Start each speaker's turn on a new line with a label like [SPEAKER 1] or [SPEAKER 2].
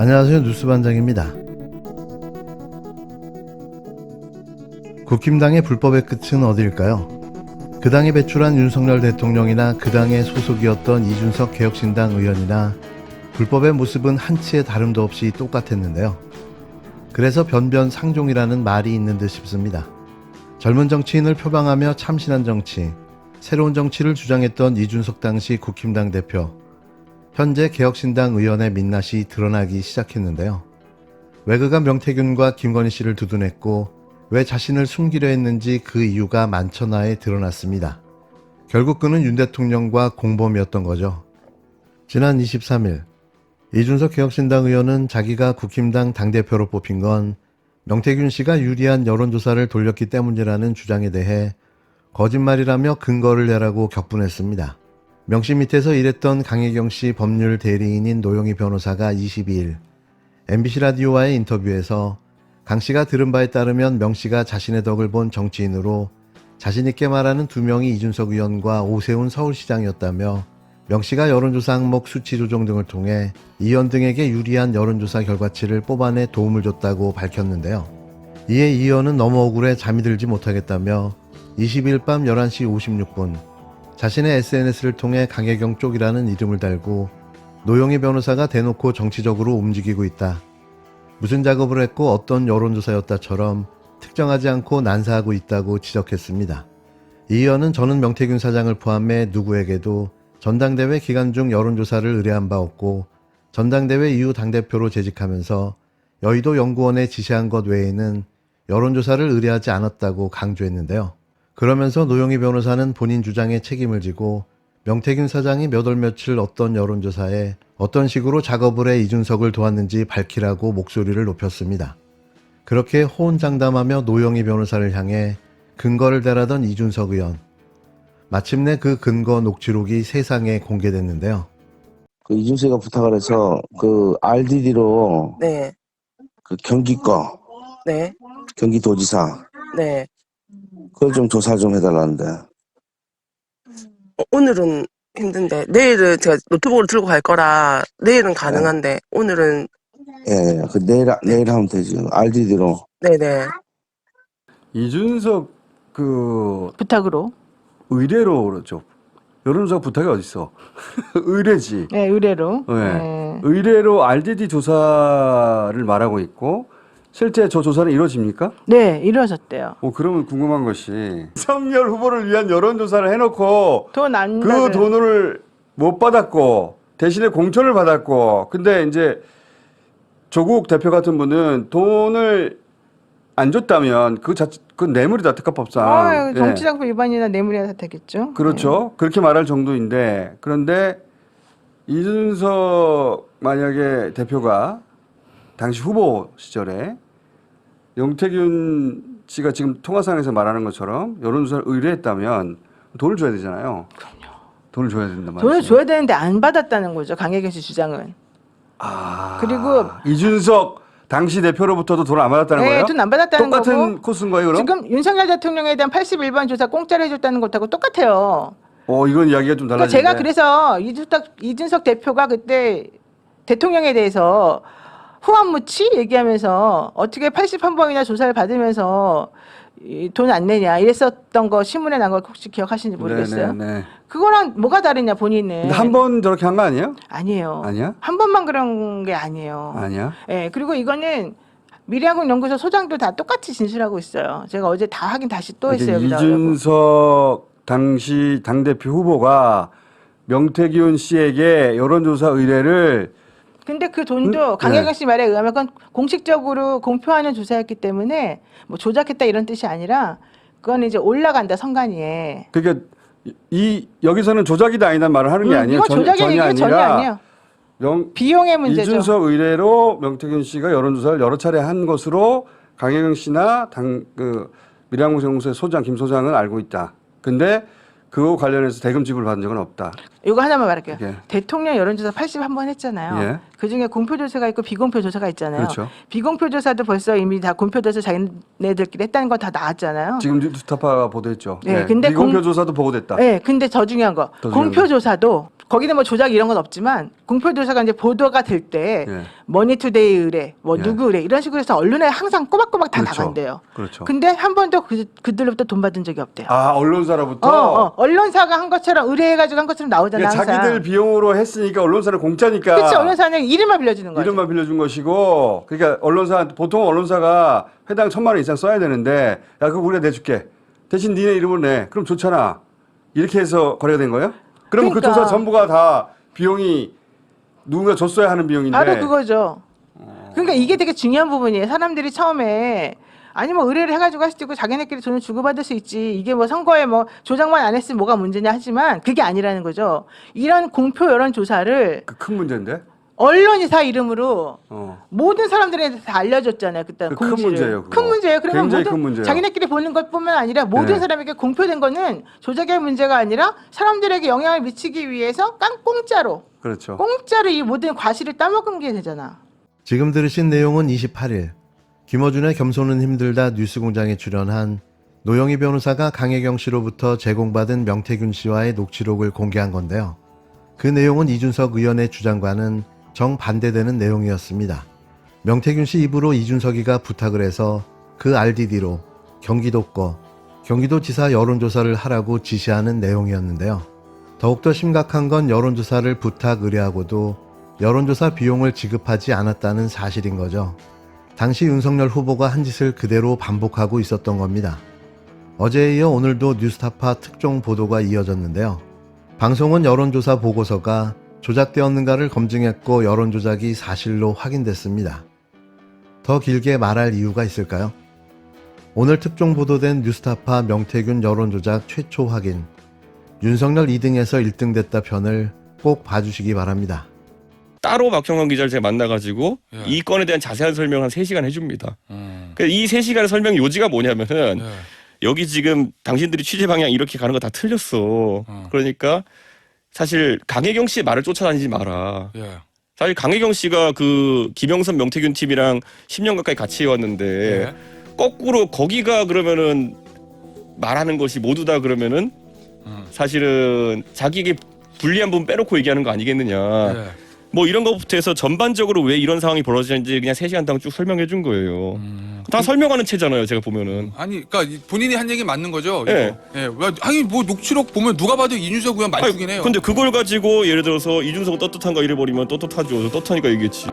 [SPEAKER 1] 안녕하세요. 뉴스반장입니다. 국힘당의 불법의 끝은 어디일까요? 그 당이 배출한 윤석열 대통령이나 그 당의 소속이었던 이준석 개혁신당 의원이나 불법의 모습은 한치의 다름도 없이 똑같았는데요. 그래서 변변상종이라는 말이 있는 듯 싶습니다. 젊은 정치인을 표방하며 참신한 정치, 새로운 정치를 주장했던 이준석 당시 국힘당 대표, 현재 개혁신당 의원의 민낯이 드러나기 시작했는데요. 왜 그가 명태균과 김건희 씨를 두둔했고 왜 자신을 숨기려 했는지 그 이유가 만천하에 드러났습니다. 결국 그는 윤 대통령과 공범이었던 거죠. 지난 23일 이준석 개혁신당 의원은 자기가 국힘당 당대표로 뽑힌 건 명태균 씨가 유리한 여론조사를 돌렸기 때문이라는 주장에 대해 거짓말이라며 근거를 내라고 격분했습니다. 명씨 밑에서 일했던 강혜경 씨 법률 대리인인 노영희 변호사가 22일 MBC 라디오와의 인터뷰에서 강 씨가 들은 바에 따르면 명 씨가 자신의 덕을 본 정치인으로 자신있게 말하는 두 명이 이준석 의원과 오세훈 서울시장이었다며 명 씨가 여론조사 항목 수치 조정 등을 통해 이 의원 등에게 유리한 여론조사 결과치를 뽑아내 도움을 줬다고 밝혔는데요. 이에 이 의원은 너무 억울해 잠이 들지 못하겠다며 22일 밤 11시 56분 자신의 SNS를 통해 강혜경 쪽이라는 이름을 달고 노영희 변호사가 대놓고 정치적으로 움직이고 있다. 무슨 작업을 했고 어떤 여론조사였다처럼 특정하지 않고 난사하고 있다고 지적했습니다. 이 의원은 저는 명태균 사장을 포함해 누구에게도 전당대회 기간 중 여론조사를 의뢰한 바 없고 전당대회 이후 당대표로 재직하면서 여의도 연구원에 지시한 것 외에는 여론조사를 의뢰하지 않았다고 강조했는데요. 그러면서 노영희 변호사는 본인 주장에 책임을 지고 명태균 사장이 몇 월 며칠 어떤 여론조사에 어떤 식으로 작업을 해 이준석을 도왔는지 밝히라고 목소리를 높였습니다. 그렇게 호언장담하며 노영희 변호사를 향해 근거를 대라던 이준석 의원. 마침내 그 근거 녹취록이 세상에 공개됐는데요.
[SPEAKER 2] 그 이준석이가 부탁을 해서 그 RDD로
[SPEAKER 3] 네,
[SPEAKER 2] 그 경기 거
[SPEAKER 3] 네,
[SPEAKER 2] 경기도지사
[SPEAKER 3] 네.
[SPEAKER 2] 그걸 좀 조사 좀 해달라는데.
[SPEAKER 3] 오늘은 힘든데 내일은 제가 노트북을 들고 갈 거라 내일은 가능한데 오늘은
[SPEAKER 2] 예, 그 내일 하면 되지. RDD로.
[SPEAKER 3] 네네.
[SPEAKER 4] 이준석 그
[SPEAKER 5] 부탁으로.
[SPEAKER 4] 의뢰로 그러죠. 여론조사 부탁이 어딨어? 의뢰지.
[SPEAKER 5] 네, 의뢰로.
[SPEAKER 4] 네.
[SPEAKER 5] 네.
[SPEAKER 4] 의뢰로 RDD 조사를 말하고 있고 실제 저 조사는 이루어집니까?
[SPEAKER 5] 네, 이루어졌대요.
[SPEAKER 4] 그러면 궁금한 것이 윤석열 후보를 위한 여론조사를 해놓고
[SPEAKER 5] 돈 안
[SPEAKER 4] 그
[SPEAKER 5] 받은.
[SPEAKER 4] 돈을 못 받았고 대신에 공천을 받았고 근데 이제 조국 대표 같은 분은 돈을 안 줬다면 그 뇌물이다 특가법상.
[SPEAKER 5] 정치자금 위반이나 뇌물이나 되겠죠.
[SPEAKER 4] 그렇죠. 그렇게 말할 정도인데 그런데 이준석 만약에 대표가 당시 후보 시절에 영태균 씨가 지금 통화상에서 말하는 것처럼 여론조사를 의뢰했다면 돈을 줘야 되잖아요.
[SPEAKER 5] 그럼요.
[SPEAKER 4] 돈을 줘야 된단 말이죠.
[SPEAKER 5] 돈을 줘야 되는데 안 받았다는 거죠. 강혜경 씨 주장은. 그리고
[SPEAKER 4] 이준석 당시 대표로부터도 돈을 안 받았다는 거예요?
[SPEAKER 5] 돈 안 받았다는
[SPEAKER 4] 똑같은
[SPEAKER 5] 거고.
[SPEAKER 4] 코스인 거예요, 그럼?
[SPEAKER 5] 지금 윤석열 대통령에 대한 81번 조사 공짜로 해줬다는 것하고 똑같아요.
[SPEAKER 4] 이건 이야기가 좀
[SPEAKER 5] 그러니까
[SPEAKER 4] 달라지는데.
[SPEAKER 5] 제가 그래서 이준석 대표가 그때 대통령에 대해서 후한무치 얘기하면서 어떻게 81번이나 조사를 받으면서 돈 안 내냐 이랬었던 거 신문에 난 거 혹시 기억하시는지 모르겠어요.
[SPEAKER 4] 네.
[SPEAKER 5] 그거랑 뭐가 다르냐 본인은.
[SPEAKER 4] 근데 한 번 저렇게 한 거 아니에요?
[SPEAKER 5] 아니에요.
[SPEAKER 4] 아니야?
[SPEAKER 5] 한 번만 그런 게 아니에요.
[SPEAKER 4] 아니야?
[SPEAKER 5] 예, 그리고 이거는 미래학원 연구소 소장도 다 똑같이 진술하고 있어요. 제가 어제 다 확인 다시 또 했어요.
[SPEAKER 4] 이준석 당시 당대표 후보가 명태균 씨에게 여론조사 의뢰를
[SPEAKER 5] 근데 그 돈도 강혜경 씨 말에 의하면 그건 공식적으로 공표하는 조사였기 때문에 뭐 조작했다 이런 뜻이 아니라 그건 이제 올라간다 선관위에.
[SPEAKER 4] 그러니까 여기서는 조작이다 아니다는 말을 하는 게 아니에요.
[SPEAKER 5] 이건 조작의 얘기가 전혀 아니에요. 비용의 문제죠.
[SPEAKER 4] 이준석 의뢰로 명태균 씨가 여론조사를 여러 차례 한 것으로 강혜경 씨나 미래항공연구소의 소장 김 소장은 알고 있다. 근데 그거 관련해서 대금 지불 받은 적은 없다.
[SPEAKER 5] 이거 하나만 말할게요.
[SPEAKER 4] 예.
[SPEAKER 5] 대통령 여론조사 81번 했잖아요.
[SPEAKER 4] 예.
[SPEAKER 5] 그중에 공표조사가 있고 비공표조사가 있잖아요.
[SPEAKER 4] 그렇죠.
[SPEAKER 5] 비공표조사도 벌써 이미 다 공표조사 자기네들끼리 했다는 건 다 나왔잖아요.
[SPEAKER 4] 지금 뉴스타파가 보도했죠.
[SPEAKER 5] 네, 근데
[SPEAKER 4] 비공표조사도 보고됐다.
[SPEAKER 5] 네, 근데 더 중요한 거
[SPEAKER 4] 더 중요한
[SPEAKER 5] 공표조사도 거기는 뭐 조작 이런 건 없지만 공표조사가 이제 보도가 될 때
[SPEAKER 4] 예.
[SPEAKER 5] 머니투데이 의뢰, 뭐
[SPEAKER 4] 예.
[SPEAKER 5] 누구 의뢰 이런 식으로 해서 언론에 항상 꼬박꼬박 다
[SPEAKER 4] 그렇죠.
[SPEAKER 5] 나간대요.
[SPEAKER 4] 그렇죠.
[SPEAKER 5] 근데 한 번도 그들로부터 돈 받은 적이 없대요.
[SPEAKER 4] 아, 언론사로부터
[SPEAKER 5] 언론사가 한 것처럼 의뢰해가지고 한 것처럼 나오잖아.
[SPEAKER 4] 그러니까
[SPEAKER 5] 항상.
[SPEAKER 4] 자기들 비용으로 했으니까 언론사는 공짜니까
[SPEAKER 5] 그치, 언론사는 이름만 빌려주는 거죠.
[SPEAKER 4] 이름만 빌려준 것이고, 그러니까 보통 언론사가 회당 1,000만 원 이상 써야 되는데, 야, 그거 우리가 내줄게. 대신 니네 이름으로 내. 그럼 좋잖아. 이렇게 해서 거래가 된 거예요? 그러면 그
[SPEAKER 5] 그러니까.
[SPEAKER 4] 조사 전부가 다 비용이 누군가 줬어야 하는 비용인데.
[SPEAKER 5] 바로 그거죠. 그러니까 이게 되게 중요한 부분이에요. 사람들이 처음에 아니 뭐 의뢰를 해가지고 할 수도 있고 자기네끼리 돈을 주고받을 수 있지. 이게 뭐 선거에 뭐 조작만 안 했으면 뭐가 문제냐 하지만 그게 아니라는 거죠. 이런 공표 여론 조사를
[SPEAKER 4] 그 큰 문제인데?
[SPEAKER 5] 언론이 다 이름으로
[SPEAKER 4] 어.
[SPEAKER 5] 모든 사람들한테 다 알려줬잖아요. 그때
[SPEAKER 4] 그 큰
[SPEAKER 5] 공지를.
[SPEAKER 4] 문제예요, 그거.
[SPEAKER 5] 큰 문제예요. 그러면
[SPEAKER 4] 굉장히
[SPEAKER 5] 모든
[SPEAKER 4] 큰 문제예요.
[SPEAKER 5] 자기네끼리 보는 것뿐만 아니라 모든
[SPEAKER 4] 네.
[SPEAKER 5] 사람에게 공표된 거는 조작의 문제가 아니라 사람들에게 영향을 미치기 위해서 공짜로
[SPEAKER 4] 그렇죠.
[SPEAKER 5] 이 모든 과실을 따먹은 게 되잖아.
[SPEAKER 1] 지금 들으신 내용은 28일 김어준의 겸손은 힘들다 뉴스공장에 출연한 노영희 변호사가 강혜경 씨로부터 제공받은 명태균 씨와의 녹취록을 공개한 건데요. 그 내용은 이준석 의원의 주장과는 정반대되는 내용이었습니다. 명태균 씨 입으로 이준석이가 부탁을 해서 그 RDD로 경기도지사 여론조사를 하라고 지시하는 내용이었는데요. 더욱더 심각한 건 여론조사를 부탁 의뢰하고도 여론조사 비용을 지급하지 않았다는 사실인 거죠. 당시 윤석열 후보가 한 짓을 그대로 반복하고 있었던 겁니다. 어제에 이어 오늘도 뉴스타파 특종 보도가 이어졌는데요. 방송은 여론조사 보고서가 조작되었는가를 검증했고 여론조작이 사실로 확인됐습니다. 더 길게 말할 이유가 있을까요? 오늘 특종 보도된 뉴스타파 명태균 여론조작 최초 확인, 윤석열 2등에서 1등 됐다 편을 꼭 봐주시기 바랍니다.
[SPEAKER 6] 따로 박형원 기자를 제가 만나가지고
[SPEAKER 7] 예.
[SPEAKER 6] 이 건에 대한 자세한 설명을 한 3시간 해줍니다. 이 3시간의 설명 요지가 뭐냐면은
[SPEAKER 7] 예.
[SPEAKER 6] 여기 지금 당신들이 취재 방향 이렇게 가는 거 다 틀렸어. 그러니까 사실 강혜경 씨의 말을 쫓아다니지 마라.
[SPEAKER 7] 예.
[SPEAKER 6] 사실 강혜경 씨가 그 김영선 명태균 팀이랑 10년 가까이 같이 해왔는데
[SPEAKER 7] 예.
[SPEAKER 6] 거꾸로 거기가 그러면은 말하는 것이 모두 다 그러면은 사실은 자기에게 불리한 부분 빼놓고 얘기하는 거 아니겠느냐.
[SPEAKER 7] 예.
[SPEAKER 6] 뭐 이런 것부터 해서 전반적으로 왜 이런 상황이 벌어지는지 그냥 3시간 동안 쭉 설명해 준 거예요. 다 설명하는 체잖아요, 제가 보면은.
[SPEAKER 7] 아니, 그러니까 본인이 한 얘기 맞는 거죠.
[SPEAKER 6] 예.
[SPEAKER 7] 이거. 예. 아니 뭐 녹취록 보면 누가 봐도 이준석 의원 말투긴 해요.
[SPEAKER 6] 근데 그걸 가지고 예를 들어서 이준석 떳떳한가 이래버리면 떳떳하죠. 떳하니까 얘기했지.